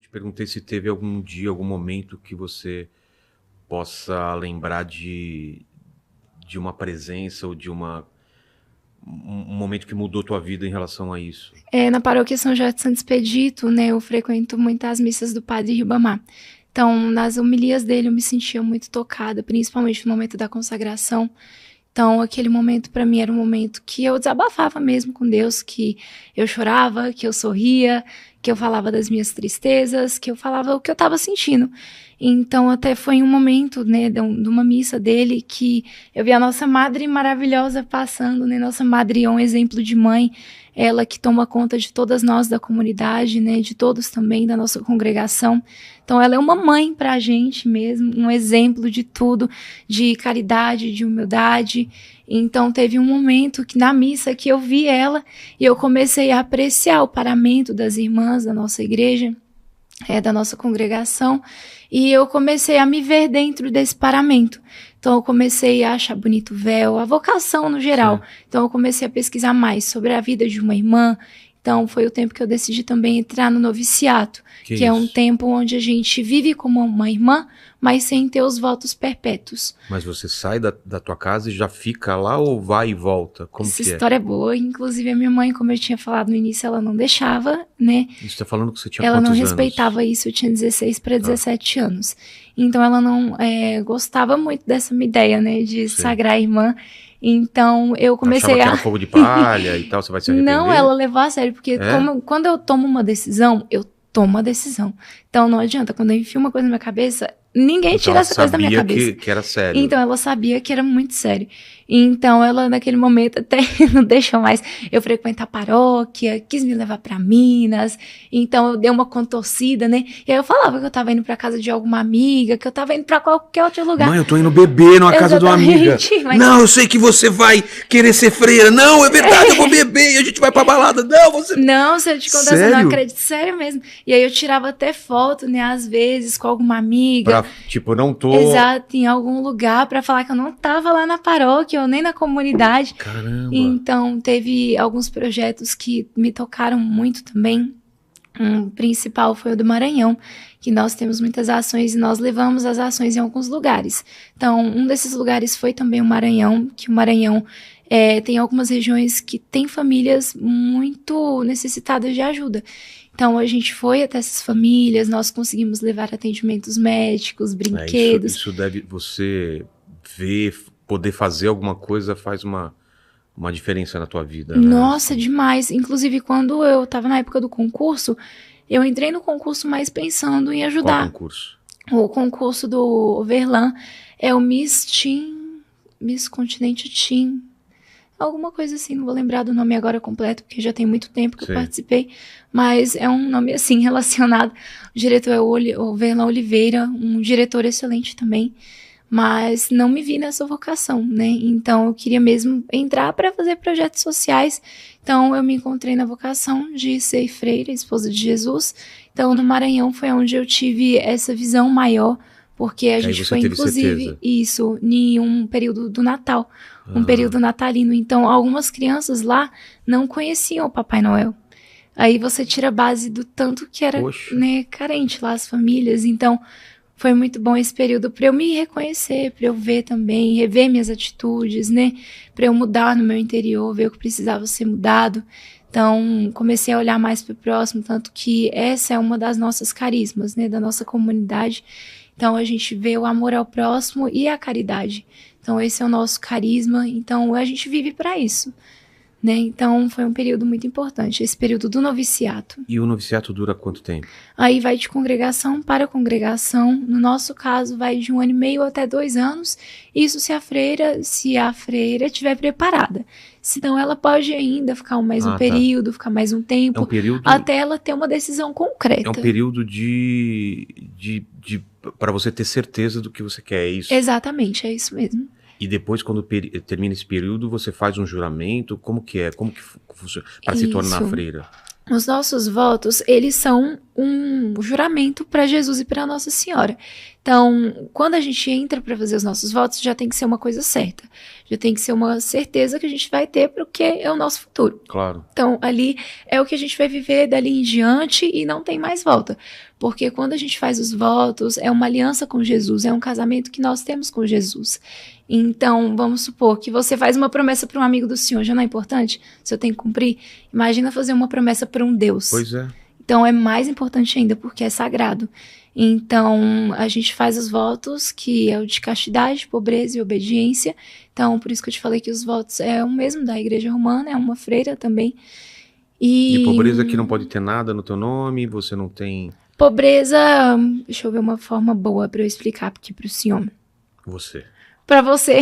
Te perguntei se teve algum dia, algum momento que você possa lembrar de uma presença ou de um momento que mudou tua vida em relação a isso. Na paróquia São Jorge de Santo Expedito, né, eu frequento muitas missas do Padre Ribamar. Então, nas homilias dele eu me sentia muito tocada, principalmente no momento da consagração. Então, aquele momento para mim era um momento que eu desabafava mesmo com Deus, que eu chorava, que eu sorria, que eu falava das minhas tristezas, que eu falava o que eu estava sentindo. Então, até foi um momento, né, de uma missa dele que eu vi a nossa Madre maravilhosa passando, né, nossa Madre é um exemplo de mãe, ela que toma conta de todas nós da comunidade, né, de todos também, da nossa congregação. Então, ela é uma mãe para a gente mesmo, um exemplo de tudo, de caridade, de humildade. Então, teve um momento que na missa que eu vi ela e eu comecei a apreciar o paramento das irmãs da nossa igreja, da nossa congregação, e eu comecei a me ver dentro desse paramento. Então, eu comecei a achar bonito o véu, a vocação no geral. Sim. Então, eu comecei a pesquisar mais sobre a vida de uma irmã. Então, foi o tempo que eu decidi também entrar no noviciato, que é um tempo onde a gente vive como uma irmã, mas sem ter os votos perpétuos. Mas você sai da tua casa e já fica lá ou vai e volta? Como Essa que é? história é boa. Inclusive, a minha mãe, como eu tinha falado no início, ela não deixava, né? Você tá falando que você tinha ela quantos não anos? respeitava isso, eu tinha 16 para 17 anos. Então, ela não gostava muito dessa minha ideia, né? De sagrar a irmã. Então, eu comecei Achava que era fogo de palha e tal, você vai se arrepender? Não, ela levou a sério, porque quando eu tomo uma decisão, eu tomo uma decisão. Então, não adianta, quando eu enfio uma coisa na minha cabeça, ninguém tira essa coisa da minha cabeça. Ela sabia que era sério. Então, ela sabia que era muito sério. Então, ela, naquele momento, até não deixou mais eu frequentar a paróquia, quis me levar pra Minas. Então, eu dei uma contorcida, né? E aí eu falava que eu tava indo pra casa de alguma amiga, que eu tava indo pra qualquer outro lugar. Mãe, eu tô indo beber numa casa de uma amiga. Mas... Não, eu sei que você vai querer ser freira. Não, é verdade, eu vou beber e a gente vai pra balada. Não, você... Não, se eu te contar, você não acredita. Sério mesmo. E aí eu tirava até foto, né, às vezes, com alguma amiga. Tipo, não tô... Exato, em algum lugar pra falar que eu não tava lá na paróquia ou nem na comunidade. Caramba! Então, teve alguns projetos que me tocaram muito também. Um principal foi o do Maranhão, que nós temos muitas ações e nós levamos as ações em alguns lugares. Então, um desses lugares foi também o Maranhão, que o Maranhão tem algumas regiões que tem famílias muito necessitadas de ajuda. Então, a gente foi até essas famílias, nós conseguimos levar atendimentos médicos, brinquedos. Isso deve, você ver, poder fazer alguma coisa faz uma diferença na tua vida, né? Nossa, demais. Inclusive, quando eu estava na época do concurso, eu entrei no concurso mais pensando em ajudar. Qual concurso? O concurso do Verlan é o Miss Continente Teen. Alguma coisa assim, não vou lembrar do nome agora completo, porque já tem muito tempo que eu participei, mas é um nome assim relacionado. O diretor é o Verlan Oliveira, um diretor excelente também, mas não me vi nessa vocação, né? Então eu queria mesmo entrar para fazer projetos sociais. Então eu me encontrei na vocação de ser freira, esposa de Jesus. Então no Maranhão foi onde eu tive essa visão maior, porque a gente foi inclusive isso em um período do Natal. Um período natalino. Então, algumas crianças lá não conheciam o Papai Noel. Aí você tira a base do tanto que era, né, carente lá as famílias. Então, foi muito bom esse período para eu me reconhecer, para eu ver também, rever minhas atitudes, né? Para eu mudar no meu interior, ver o que precisava ser mudado. Então, comecei a olhar mais para o próximo, tanto que essa é uma das nossas carismas, né, da nossa comunidade. Então, a gente vê o amor ao próximo e a caridade. Então, esse é o nosso carisma. Então, a gente vive para isso, né? Então, foi um período muito importante, esse período do noviciato. E o noviciato dura quanto tempo? Aí vai de congregação para congregação. No nosso caso, vai de 1 ano e meio até 2 anos. Isso se a freira estiver preparada. Senão, ela pode ainda ficar mais um período, ficar mais um tempo, até ela ter uma decisão concreta. É um período para você ter certeza do que você quer, é isso? Exatamente, é isso mesmo. E depois, quando termina esse período, você faz um juramento? Como que é? Como que funciona? Para se tornar freira? Os nossos votos, eles são um juramento para Jesus e para Nossa Senhora. Então, quando a gente entra para fazer os nossos votos, já tem que ser uma coisa certa. Já tem que ser uma certeza que a gente vai ter porque é o nosso futuro. Claro. Então, ali é o que a gente vai viver dali em diante e não tem mais volta. Porque quando a gente faz os votos, é uma aliança com Jesus, é um casamento que nós temos com Jesus. Então, vamos supor que você faz uma promessa para um amigo do Senhor, já não é importante? Se eu tenho que cumprir, imagina fazer uma promessa para um Deus. Pois é. Então, é mais importante ainda, porque é sagrado. Então, a gente faz os votos, que é o de castidade, pobreza e obediência. Então, por isso que eu te falei que os votos é o mesmo da Igreja Romana, é uma freira também. E pobreza que não pode ter nada no teu nome, você não tem... Pobreza, deixa eu ver uma forma boa para eu explicar aqui para o senhor. Você. Para você.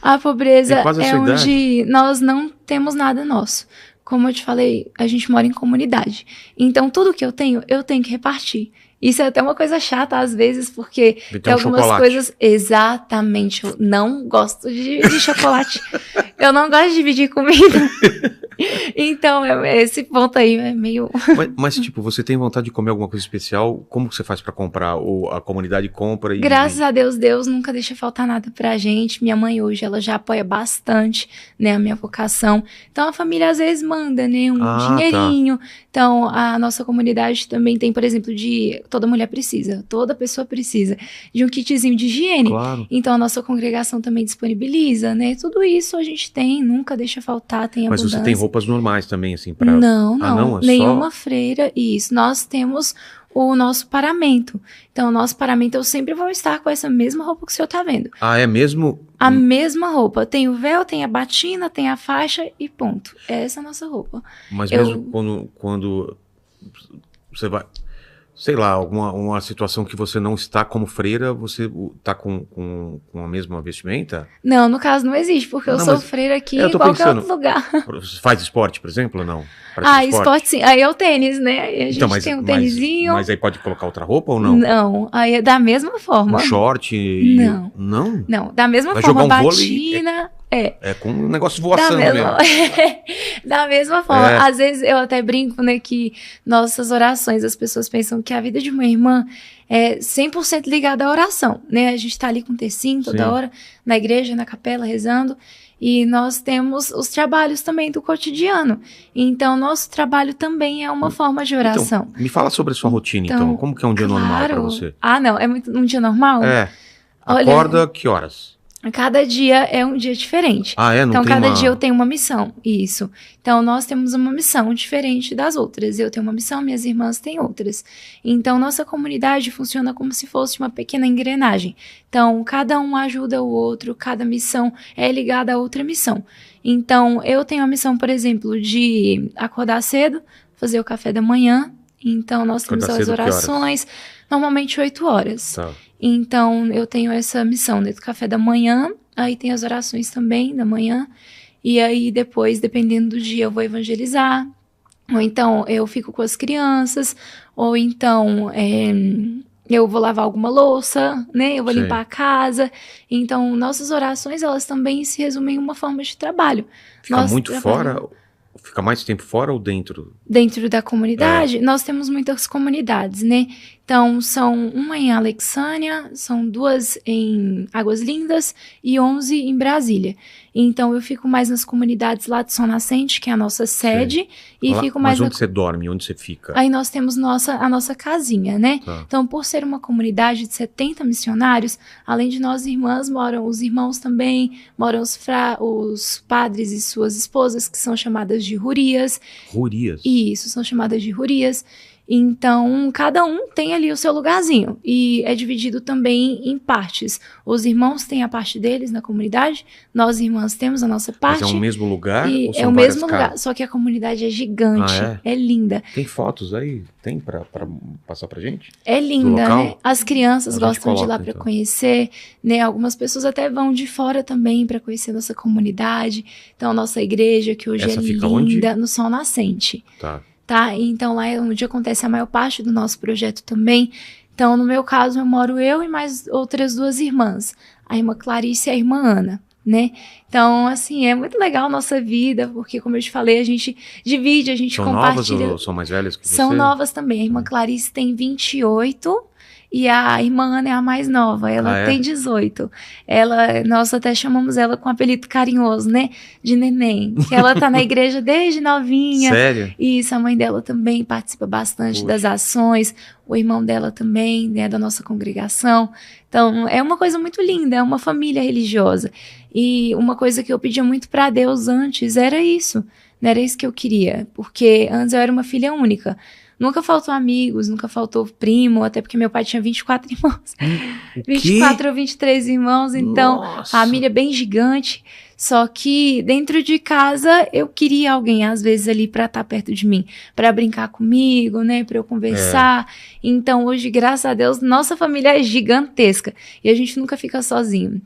A pobreza é onde nós não temos nada nosso. Como eu te falei, a gente mora em comunidade. Então, tudo que eu tenho que repartir. Isso é até uma coisa chata, às vezes, porque tem algumas chocolate. Coisas... Exatamente. Eu não gosto de chocolate. Eu não gosto de dividir comida. Então, esse ponto aí é meio... Mas, tipo, você tem vontade de comer alguma coisa especial? Como que você faz pra comprar? Ou a comunidade compra e... Graças a Deus, Deus nunca deixa faltar nada pra gente. Minha mãe hoje, ela já apoia bastante, né, a minha vocação. Então, a família às vezes manda, né, dinheirinho. Tá. Então, a nossa comunidade também tem, por exemplo, toda mulher precisa, toda pessoa precisa de um kitzinho de higiene. Claro. Então, a nossa congregação também disponibiliza, né? Tudo isso a gente tem, nunca deixa faltar, tem abundância. Mas você tem roupas normais também, assim, pra... Não, não, é nenhuma só... freira, isso. Nós temos o nosso paramento. Então, o nosso paramento, eu sempre vou estar com essa mesma roupa que o senhor tá vendo. Ah, é mesmo? A mesma roupa. Tem o véu, tem a batina, tem a faixa e ponto. Essa é a nossa roupa. Mas mesmo quando você vai... Sei lá, uma situação que você não está como freira, você tá com a mesma vestimenta? Não, no caso não existe, porque eu sou freira aqui em qualquer outro lugar. Você faz esporte, por exemplo, ou não? Esporte sim. Aí é o tênis, né? Aí a gente tem um tênisinho. Mas aí pode colocar outra roupa ou não? Não, aí é da mesma forma. Um short? Não. Não? Não, da mesma vai forma, jogar um batina... Vôlei, é com um negócio voaçando mesmo. Da mesma forma. Às vezes eu até brinco, né, que nossas orações, as pessoas pensam que a vida de uma irmã é 100% ligada à oração, né? A gente tá ali com o tercinho toda hora, na igreja, na capela, rezando. E nós temos os trabalhos também do cotidiano. Então, nosso trabalho também é uma forma de oração. Então, me fala sobre a sua rotina, então. Como que é um dia normal para você? Não, é um dia normal? Acorda, olha, que horas? Cada dia é um dia diferente. Não então, tem cada dia eu tenho uma missão. Isso. Então, nós temos uma missão diferente das outras. Eu tenho uma missão, minhas irmãs têm outras. Então, nossa comunidade funciona como se fosse uma pequena engrenagem. Então, cada um ajuda o outro, cada missão é ligada a outra missão. Então, eu tenho a missão, por exemplo, de acordar cedo, fazer o café da manhã. Então, nós temos as orações, normalmente 8 horas. Tá. Então, eu tenho essa missão, né, do café da manhã, aí tem as orações também da manhã, e aí depois, dependendo do dia, eu vou evangelizar, ou então eu fico com as crianças, ou então eu vou lavar alguma louça, né, eu vou limpar a casa. Então, nossas orações, elas também se resumem em uma forma de trabalho. Fica muito fora... Fica mais tempo fora ou dentro? Dentro da comunidade, nós temos muitas comunidades, né? Então, são uma em Alexânia, são 2 em Águas Lindas e 11 em Brasília. Então, eu fico mais nas comunidades lá de Sol Nascente, que é a nossa sede, e fico mais... Mas onde você dorme? Onde você fica? Aí nós temos a nossa casinha, né? Tá. Então, por ser uma comunidade de 70 missionários, além de nós irmãs, moram os irmãos também, moram os padres e suas esposas, que são chamadas de rurias. Rurias? Isso, são chamadas de rurias. Então, cada um tem ali o seu lugarzinho. E é dividido também em partes. Os irmãos têm a parte deles na comunidade, nós irmãs temos a nossa parte. Mas é o mesmo lugar? E ou são é o mesmo lugar, casas? só que a comunidade é gigante, é linda. Tem fotos aí? Tem pra passar pra gente? É linda, né? As crianças gostam de ir lá para conhecer, né? Algumas pessoas até vão de fora também para conhecer nossa comunidade. Então, a nossa igreja, que hoje Essa é fica linda, onde? no Sol Nascente. Tá. Então lá é onde acontece a maior parte do nosso projeto também. Então, no meu caso, eu moro eu e mais outras 2 irmãs. A irmã Clarice e a irmã Ana, né? Então, assim, é muito legal a nossa vida, porque, como eu te falei, a gente divide, a gente São compartilha. novas ou são mais velhas que você? São novas também. A irmã Clarice tem 28 e a irmã Ana é a mais nova, ela tem 18. Nós até chamamos ela com um apelido carinhoso, né? De neném. Que ela tá na igreja desde novinha. Sério? Isso, a mãe dela também participa bastante das ações. O irmão dela também, né? Da nossa congregação. Então, é uma coisa muito linda, é uma família religiosa. E uma coisa que eu pedia muito para Deus antes era isso. Não era isso que eu queria, porque antes eu era uma filha única. Nunca faltou amigos, nunca faltou primo, até porque meu pai tinha 24 irmãos. 24 ou 23 irmãos, então, Nossa. família bem gigante. Só que dentro de casa eu queria alguém, às vezes, ali para estar perto de mim, para brincar comigo, né, para eu conversar. Então, hoje, graças a Deus, nossa família é gigantesca e a gente nunca fica sozinho.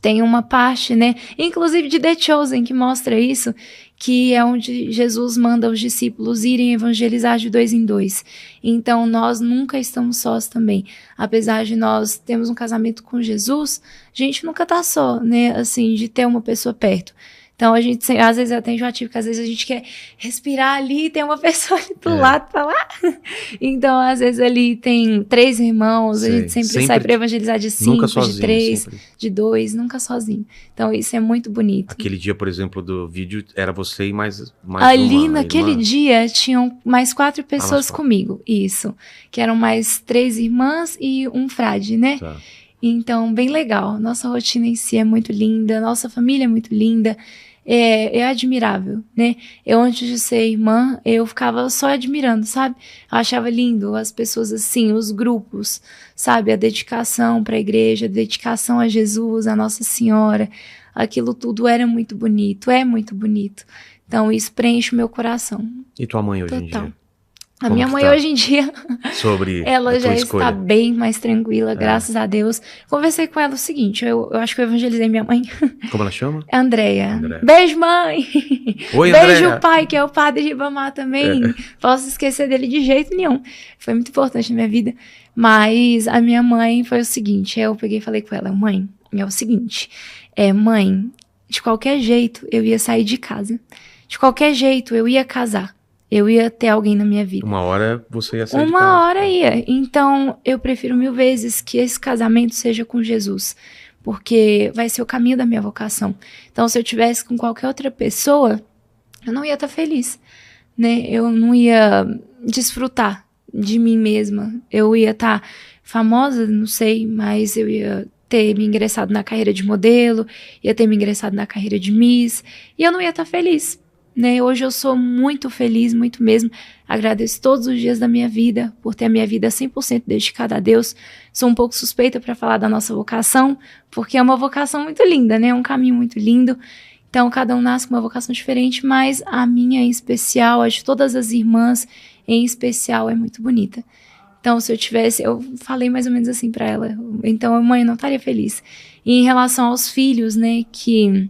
Tem uma parte, né, inclusive de The Chosen, que mostra isso, que é onde Jesus manda os discípulos irem evangelizar de 2 em 2. Então, nós nunca estamos sós também. Apesar de nós termos um casamento com Jesus, a gente nunca tá só, né, assim, de ter uma pessoa perto. Então, a gente, às vezes, é até enjoativo, porque às vezes a gente quer respirar ali e tem uma pessoa ali do lado pra lá. Então, às vezes, ali tem 3 irmãos, a gente sempre sai para evangelizar de 5, de 3, de 2, nunca sozinho. Então, isso é muito bonito. Aquele dia, por exemplo, do vídeo, era você e mais ali naquele dia, tinham mais 4 pessoas comigo, isso. Que eram mais 3 irmãs e um frade, né? Tá. Então, bem legal. Nossa rotina em si é muito linda, nossa família é muito linda. É admirável, né? Eu, antes de ser irmã, eu ficava só admirando, sabe? Eu achava lindo as pessoas assim, os grupos, sabe? A dedicação para a igreja, a dedicação a Jesus, a Nossa Senhora. Aquilo tudo era muito bonito, é muito bonito. Então, isso preenche o meu coração. E tua mãe hoje em dia? A minha mãe hoje em dia, ela já está bem mais tranquila, graças a Deus. Conversei com ela o seguinte, eu acho que eu evangelizei minha mãe. Como ela chama? É Andréia. Beijo, mãe! Oi, Beijo, pai, que é o padre Ribamar também. Posso esquecer dele de jeito nenhum. Foi muito importante na minha vida. Mas a minha mãe foi o seguinte, eu peguei e falei com ela, mãe, é o seguinte, mãe, de qualquer jeito eu ia sair de casa. De qualquer jeito eu ia casar. Eu ia ter alguém na minha vida. Uma hora você ia sair de casa. Uma hora ia. Então, eu prefiro 1000 vezes que esse casamento seja com Jesus. Porque vai ser o caminho da minha vocação. Então, se eu tivesse com qualquer outra pessoa, eu não ia estar feliz, né? Eu não ia desfrutar de mim mesma. Eu ia estar famosa, não sei, mas eu ia ter me ingressado na carreira de modelo, ia ter me ingressado na carreira de Miss, e eu não ia estar feliz. Né? Hoje eu sou muito feliz, muito mesmo. Agradeço todos os dias da minha vida por ter a minha vida 100% dedicada a Deus. Sou um pouco suspeita para falar da nossa vocação, porque é uma vocação muito linda, né? Um caminho muito lindo. Então, cada um nasce com uma vocação diferente, mas a minha em especial, a de todas as irmãs em especial, é muito bonita. Então, se eu tivesse... Eu falei mais ou menos assim para ela. Então, a mãe não estaria feliz. E em relação aos filhos, né, que...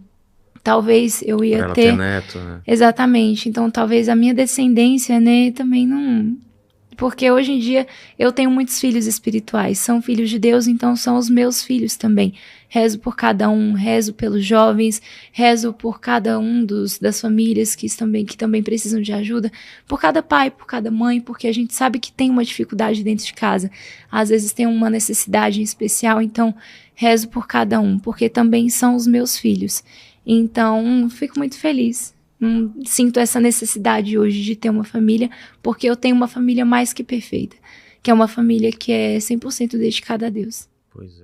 Talvez eu ia ter neto, né? Exatamente. Então, talvez a minha descendência, né, também não... Porque hoje em dia eu tenho muitos filhos espirituais. São filhos de Deus, então são os meus filhos também. Rezo por cada um, rezo pelos jovens, rezo por cada um das famílias que também precisam de ajuda. Por cada pai, por cada mãe, porque a gente sabe que tem uma dificuldade dentro de casa. Às vezes tem uma necessidade em especial, então rezo por cada um, porque também são os meus filhos. Então, fico muito feliz. Não sinto essa necessidade hoje de ter uma família, porque eu tenho uma família mais que perfeita, que é uma família que é 100% dedicada a Deus. Pois é.